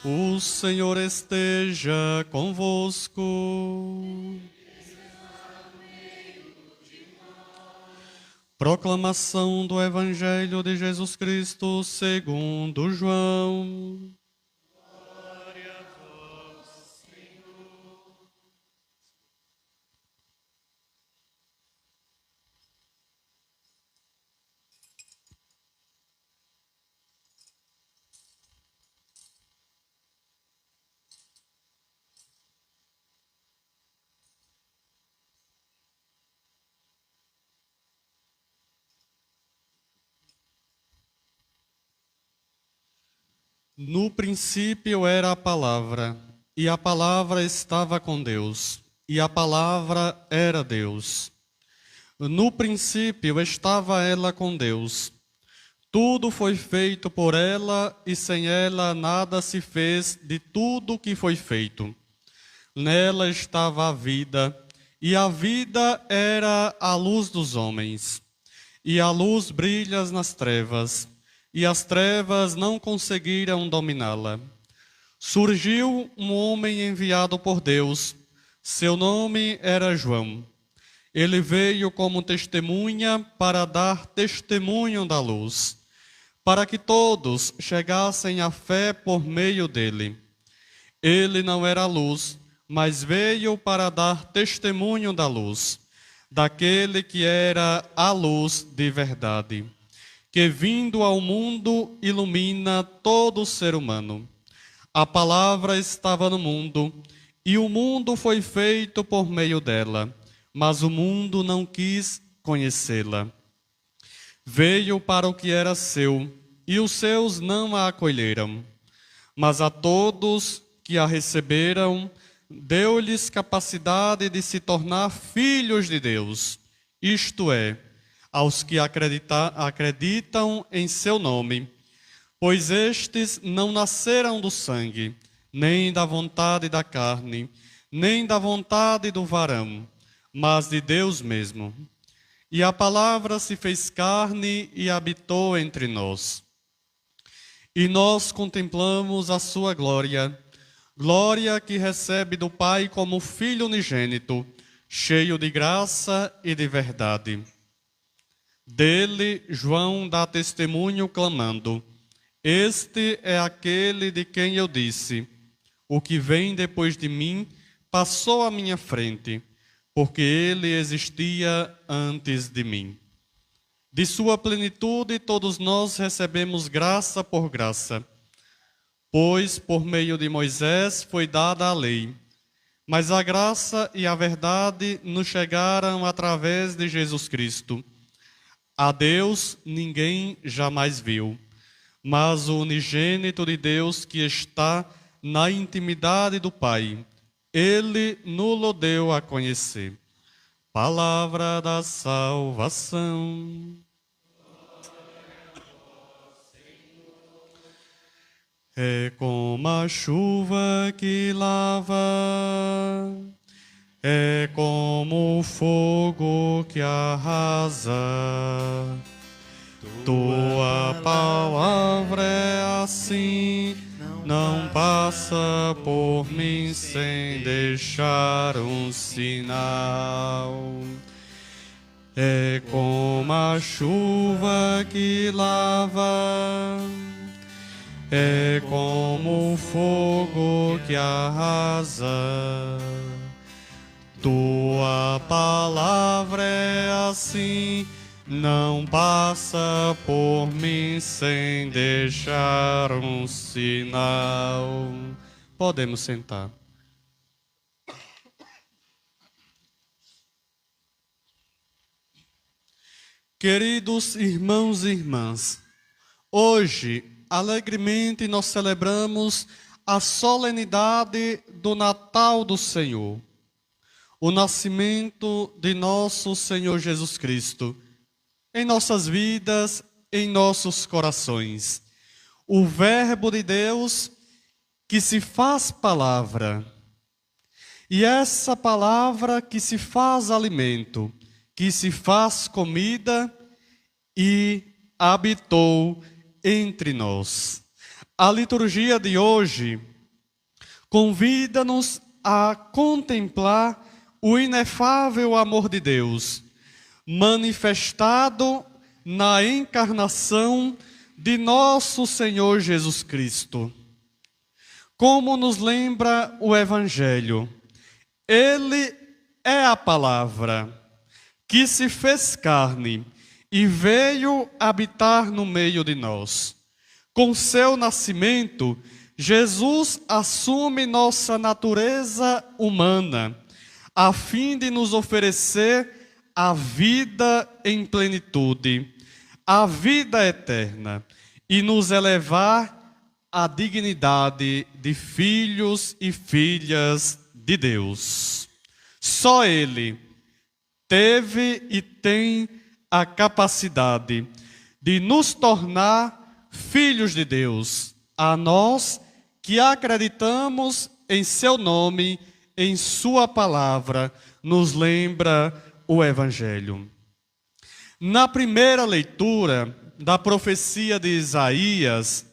O Senhor esteja convosco. Proclamação do Evangelho de Jesus Cristo segundo João. Glória a vós, Senhor. No princípio era a palavra, e a palavra estava com Deus, e a palavra era Deus. No princípio estava ela com Deus. Tudo foi feito por ela, e sem ela nada se fez de tudo que foi feito. Nela estava a vida, e a vida era a luz dos homens. E a luz brilha nas trevas, e as trevas não conseguiram dominá-la. Surgiu um homem enviado por Deus. Seu nome era João. Ele veio como testemunha para dar testemunho da luz, para que todos chegassem à fé por meio dele. Ele não era luz, mas veio para dar testemunho da luz, daquele que era a luz de verdade, que vindo ao mundo ilumina todo ser humano. A palavra estava no mundo, e o mundo foi feito por meio dela, mas o mundo não quis conhecê-la. Veio para o que era seu, e os seus não a acolheram. Mas a todos que a receberam, deu-lhes capacidade de se tornar filhos de Deus, isto é, aos que acreditam em seu nome, pois estes não nasceram do sangue, nem da vontade da carne, nem da vontade do varão, mas de Deus mesmo. E a palavra se fez carne e habitou entre nós. E nós contemplamos a sua glória, glória que recebe do Pai como Filho unigênito, cheio de graça e de verdade. Dele, João dá testemunho clamando: Este é aquele de quem eu disse, o que vem depois de mim passou à minha frente, porque ele existia antes de mim. De sua plenitude todos nós recebemos graça por graça, pois por meio de Moisés foi dada a lei, mas a graça e a verdade nos chegaram através de Jesus Cristo. A Deus ninguém jamais viu, mas o unigênito de Deus que está na intimidade do Pai, Ele nos deu a conhecer. Palavra da salvação. É como a chuva que lava, é como o fogo que arrasa. Tua palavra é assim, não passa por mim sem deixar um sinal. É como a chuva que lava, é como o fogo que arrasa. Tua palavra é assim, não passa por mim sem deixar um sinal. Podemos sentar. Queridos irmãos e irmãs, hoje, alegremente, nós celebramos a solenidade do Natal do Senhor, o nascimento de nosso Senhor Jesus Cristo, em nossas vidas, em nossos corações. O Verbo de Deus que se faz palavra. E essa palavra que se faz alimento, que se faz comida e habitou entre nós. A liturgia de hoje convida-nos a contemplar o inefável amor de Deus, manifestado na encarnação de nosso Senhor Jesus Cristo. Como nos lembra o Evangelho, Ele é a palavra que se fez carne e veio habitar no meio de nós. Com seu nascimento, Jesus assume nossa natureza humana, a fim de nos oferecer a vida em plenitude, a vida eterna, e nos elevar à dignidade de filhos e filhas de Deus. Só Ele teve e tem a capacidade de nos tornar filhos de Deus, a nós que acreditamos em seu nome, em sua palavra, nos lembra o Evangelho. Na primeira leitura da profecia de Isaías,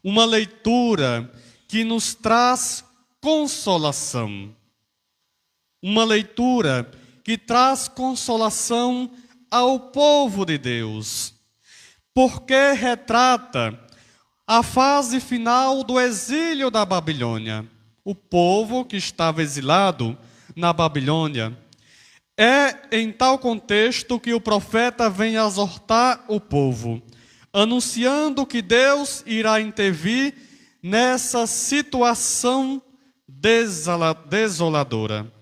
uma leitura que nos traz consolação. Uma leitura que traz consolação ao povo de Deus, porque retrata a fase final do exílio da Babilônia. O povo que estava exilado na Babilônia. É em tal contexto que o profeta vem exortar o povo, anunciando que Deus irá intervir nessa situação desoladora.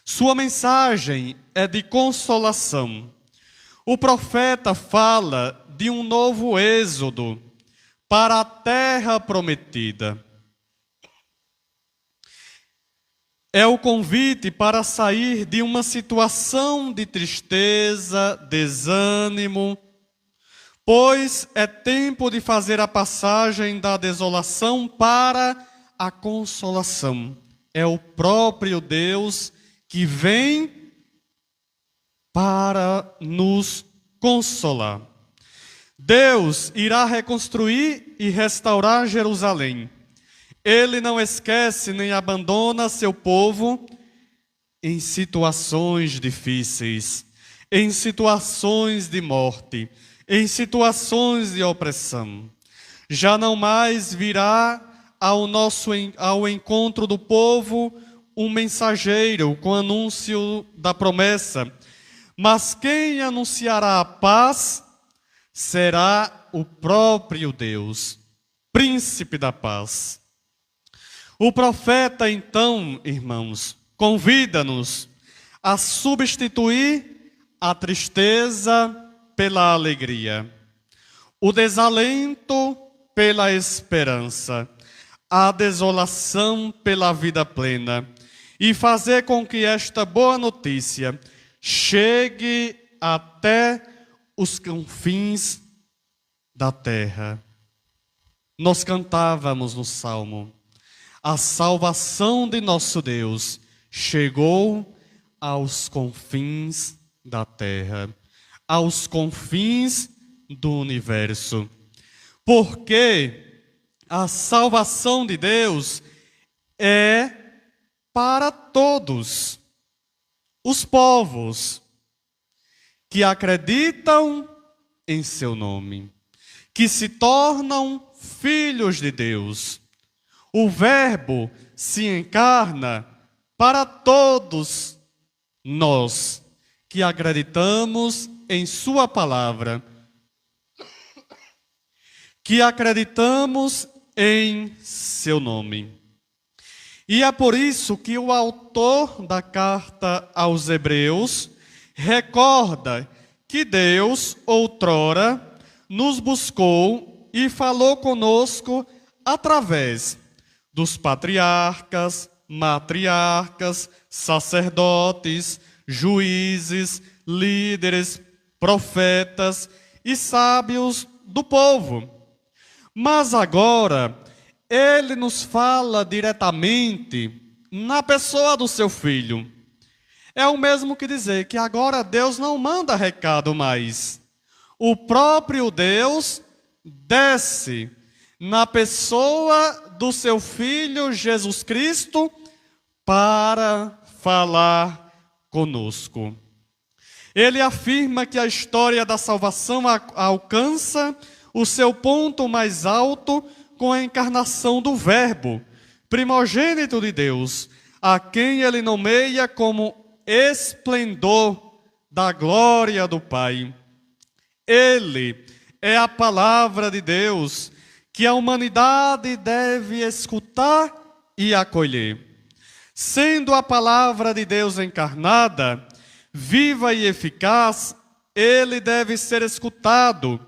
Sua mensagem é de consolação. O profeta fala de um novo êxodo para a terra prometida. É o convite para sair de uma situação de tristeza, desânimo, pois é tempo de fazer a passagem da desolação para a consolação. É o próprio Deus que vem para nos consolar. Deus irá reconstruir e restaurar Jerusalém. Ele não esquece nem abandona seu povo em situações difíceis, em situações de morte, em situações de opressão. Já não mais virá ao encontro do povo um mensageiro com anúncio da promessa, mas quem anunciará a paz será o próprio Deus, príncipe da paz. O profeta, então, irmãos, convida-nos a substituir a tristeza pela alegria, o desalento pela esperança, a desolação pela vida plena, e fazer com que esta boa notícia chegue até os confins da terra. Nós cantávamos no Salmo: a salvação de nosso Deus chegou aos confins da terra, aos confins do universo. Porque a salvação de Deus é para todos os povos que acreditam em seu nome, que se tornam filhos de Deus. O Verbo se encarna para todos nós que acreditamos em sua palavra, que acreditamos em seu nome. E é por isso que o autor da carta aos Hebreus recorda que Deus outrora nos buscou e falou conosco através dos patriarcas, matriarcas, sacerdotes, juízes, líderes, profetas e sábios do povo. Mas agora, ele nos fala diretamente na pessoa do seu Filho. É o mesmo que dizer que agora Deus não manda recado mais. O próprio Deus desce na pessoa do seu Filho Jesus Cristo, para falar conosco. Ele afirma que a história da salvação alcança o seu ponto mais alto com a encarnação do Verbo, primogênito de Deus, a quem ele nomeia como esplendor da glória do Pai. Ele é a palavra de Deus que a humanidade deve escutar e acolher. Sendo a palavra de Deus encarnada, viva e eficaz, ele deve ser escutado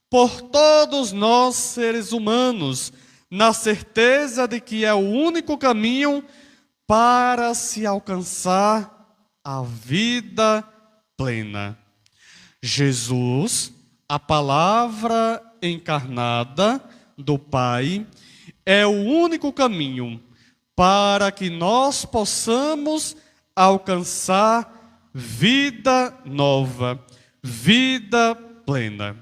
por todos nós seres humanos, na certeza de que é o único caminho para se alcançar a vida plena. Jesus, a palavra encarnada do Pai, é o único caminho para que nós possamos alcançar vida nova, vida plena.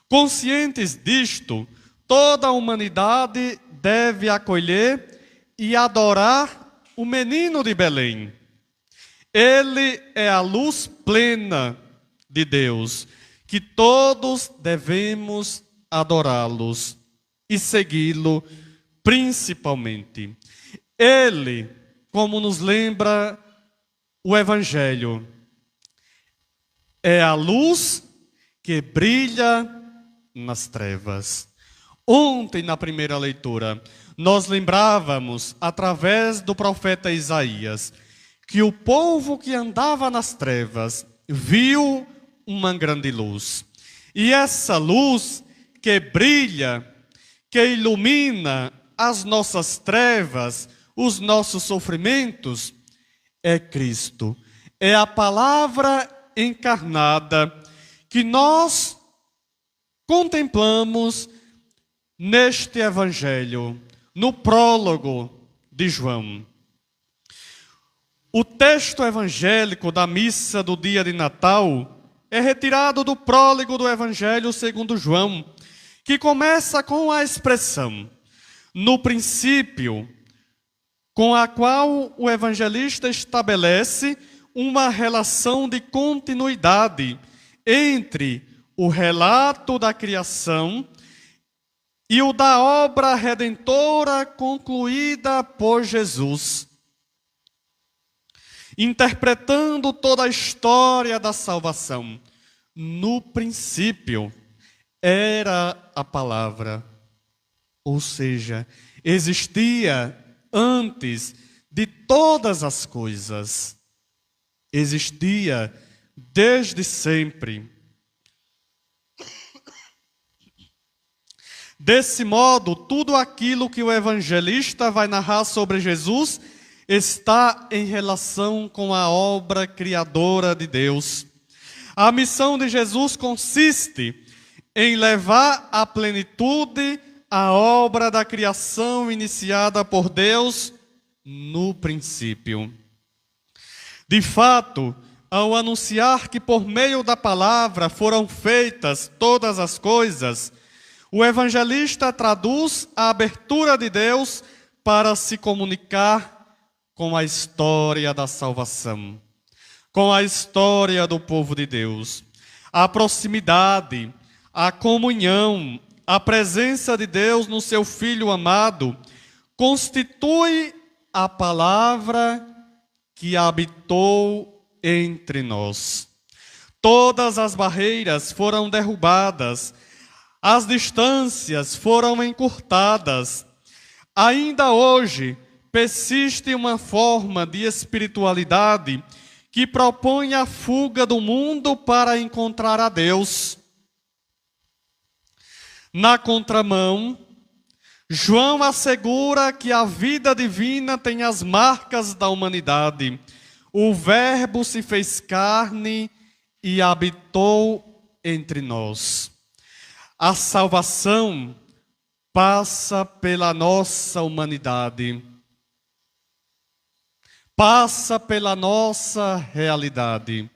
Conscientes disto, toda a humanidade deve acolher e adorar o menino de Belém. Ele é a luz plena de Deus, que todos devemos adorá-los e segui-lo principalmente. Ele, como nos lembra o Evangelho, é a luz que brilha nas trevas. Ontem, na primeira leitura, nós lembrávamos, através do profeta Isaías, que o povo que andava nas trevas viu uma grande luz. E essa luz que brilha, que ilumina as nossas trevas, os nossos sofrimentos, é Cristo. É a palavra encarnada que nós contemplamos neste Evangelho, no prólogo de João. O texto evangélico da missa do dia de Natal é retirado do prólogo do Evangelho segundo João, que começa com a expressão "no princípio", com a qual o evangelista estabelece uma relação de continuidade entre o relato da criação e o da obra redentora concluída por Jesus. Interpretando toda a história da salvação, no princípio era a palavra, ou seja, existia antes de todas as coisas, existia desde sempre. Desse modo, tudo aquilo que o evangelista vai narrar sobre Jesus está em relação com a obra criadora de Deus. A missão de Jesus consiste em levar à plenitude a obra da criação iniciada por Deus no princípio. De fato, ao anunciar que por meio da palavra foram feitas todas as coisas, o evangelista traduz a abertura de Deus para se comunicar com a história da salvação, com a história do povo de Deus. A proximidade, a comunhão, a presença de Deus no seu Filho amado constitui a palavra que habitou entre nós. Todas as barreiras foram derrubadas, as distâncias foram encurtadas. Ainda hoje persiste uma forma de espiritualidade que propõe a fuga do mundo para encontrar a Deus. Na contramão, João assegura que a vida divina tem as marcas da humanidade. O Verbo se fez carne e habitou entre nós. A salvação passa pela nossa humanidade, passa pela nossa realidade,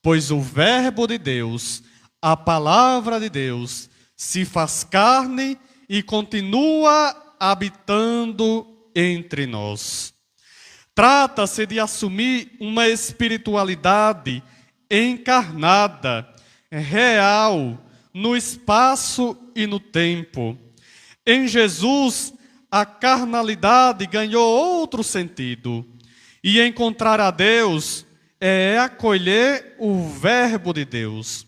pois o Verbo de Deus, a palavra de Deus, se faz carne e continua habitando entre nós. Trata-se de assumir uma espiritualidade encarnada, real, no espaço e no tempo. Em Jesus, a carnalidade ganhou outro sentido. E encontrar a Deus é acolher o Verbo de Deus.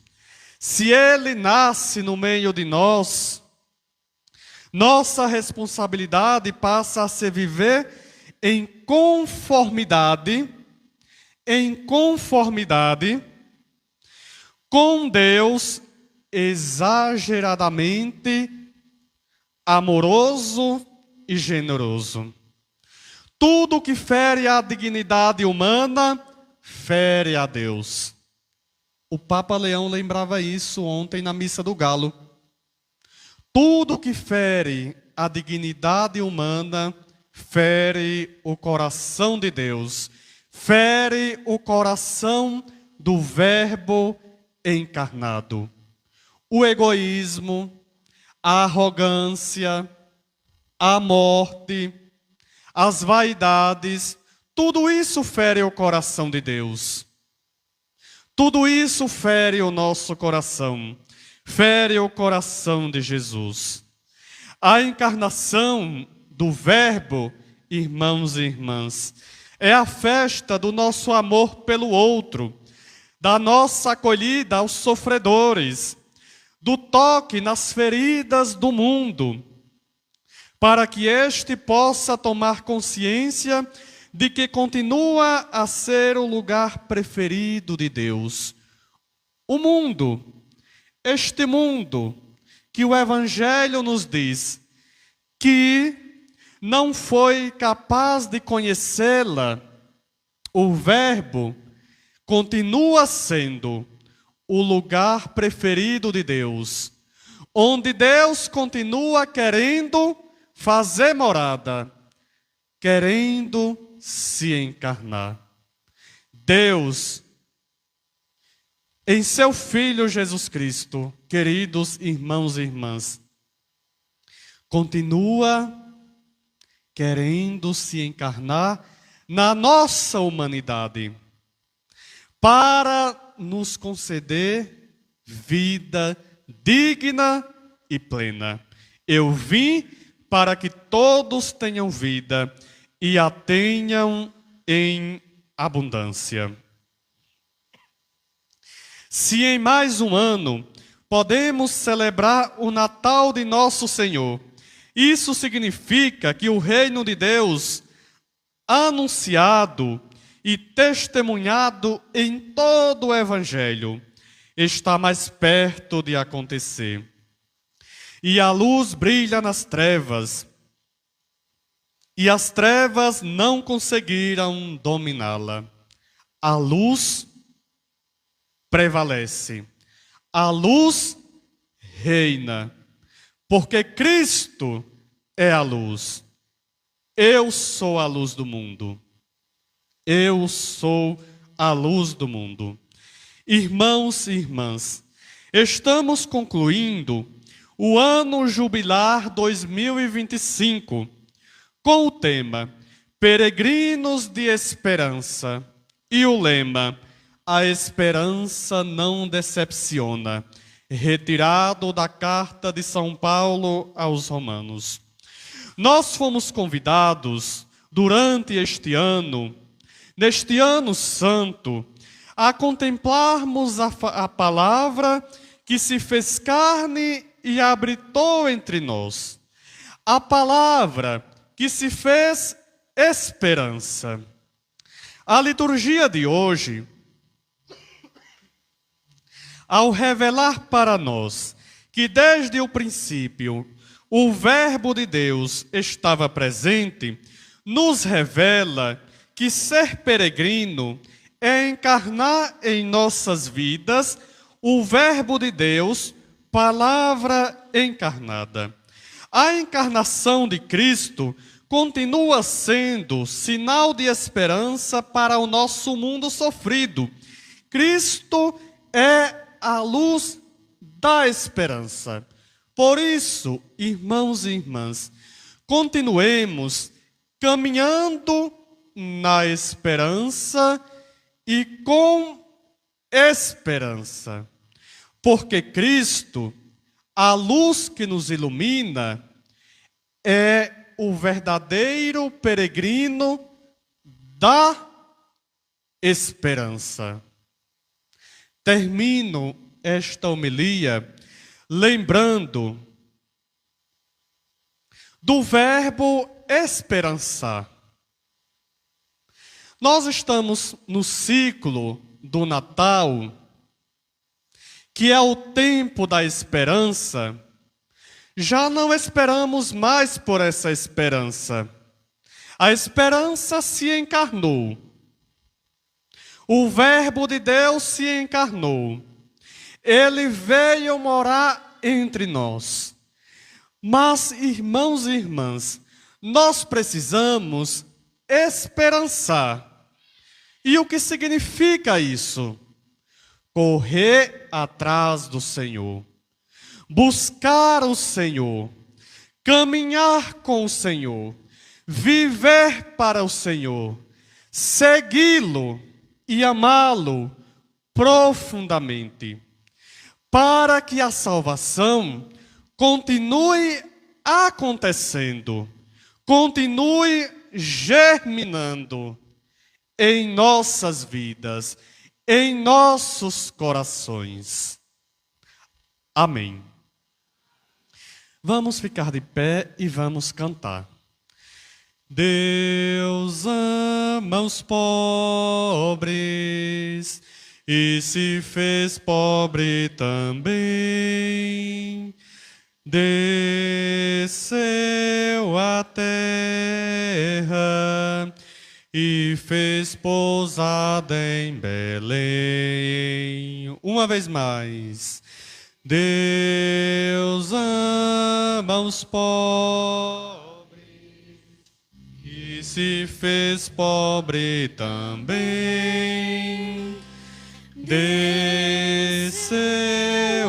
Se Ele nasce no meio de nós, nossa responsabilidade passa a ser viver em conformidade com Deus exageradamente amoroso e generoso. Tudo que fere a dignidade humana, fere a Deus. O Papa Leão lembrava isso ontem na Missa do Galo. Tudo que fere a dignidade humana, fere o coração de Deus, fere o coração do Verbo encarnado. O egoísmo, a arrogância, a morte, as vaidades, tudo isso fere o coração de Deus. Tudo isso fere o nosso coração, fere o coração de Jesus. A encarnação do Verbo, irmãos e irmãs, é a festa do nosso amor pelo outro, da nossa acolhida aos sofredores, do toque nas feridas do mundo, para que este possa tomar consciência de que continua a ser o lugar preferido de Deus. O mundo, este mundo que o Evangelho nos diz que não foi capaz de conhecê-la, o Verbo continua sendo o lugar preferido de Deus, onde Deus continua querendo fazer morada, querendo se encarnar. Deus, em seu Filho Jesus Cristo, queridos irmãos e irmãs, continua querendo se encarnar na nossa humanidade, para nos conceder vida digna e plena. Eu vim para que todos tenham vida e a tenham em abundância. Se em mais um ano podemos celebrar o Natal de nosso Senhor, isso significa que o reino de Deus, anunciado e testemunhado em todo o Evangelho, está mais perto de acontecer. E a luz brilha nas trevas, e as trevas não conseguiram dominá-la. A luz prevalece, a luz reina, porque Cristo é a luz. Eu sou a luz do mundo. Eu sou a luz do mundo. Irmãos e irmãs, estamos concluindo o ano jubilar 2025 com o tema Peregrinos de Esperança e o lema A Esperança Não Decepciona, retirado da carta de São Paulo aos Romanos. Nós fomos convidados durante este ano, neste ano santo, a contemplarmos a palavra que se fez carne e habitou entre nós. A palavra que se fez esperança. A liturgia de hoje, ao revelar para nós que desde o princípio o Verbo de Deus estava presente, nos revela que ser peregrino é encarnar em nossas vidas o Verbo de Deus, palavra encarnada. A encarnação de Cristo continua sendo sinal de esperança para o nosso mundo sofrido. Cristo é a luz da esperança. Por isso, irmãos e irmãs, continuemos caminhando na esperança e com esperança, porque Cristo, a luz que nos ilumina, é o verdadeiro peregrino da esperança. Termino esta homilia lembrando do verbo esperançar. Nós estamos no ciclo do Natal, que é o tempo da esperança. Já não esperamos mais por essa esperança. A esperança se encarnou. O Verbo de Deus se encarnou. Ele veio morar entre nós. Mas, irmãos e irmãs, nós precisamos esperançar. E o que significa isso? Correr atrás do Senhor, buscar o Senhor, caminhar com o Senhor, viver para o Senhor, segui-lo e amá-lo profundamente, para que a salvação continue acontecendo, continue germinando em nossas vidas, em nossos corações. Amém. Vamos ficar de pé e vamos cantar. Deus ama os pobres e se fez pobre também. Desceu à terra e fez pousada em Belém. Uma vez mais. Deus ama os pobres e se fez pobre também. Desceu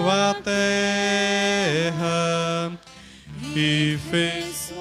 à terra e fez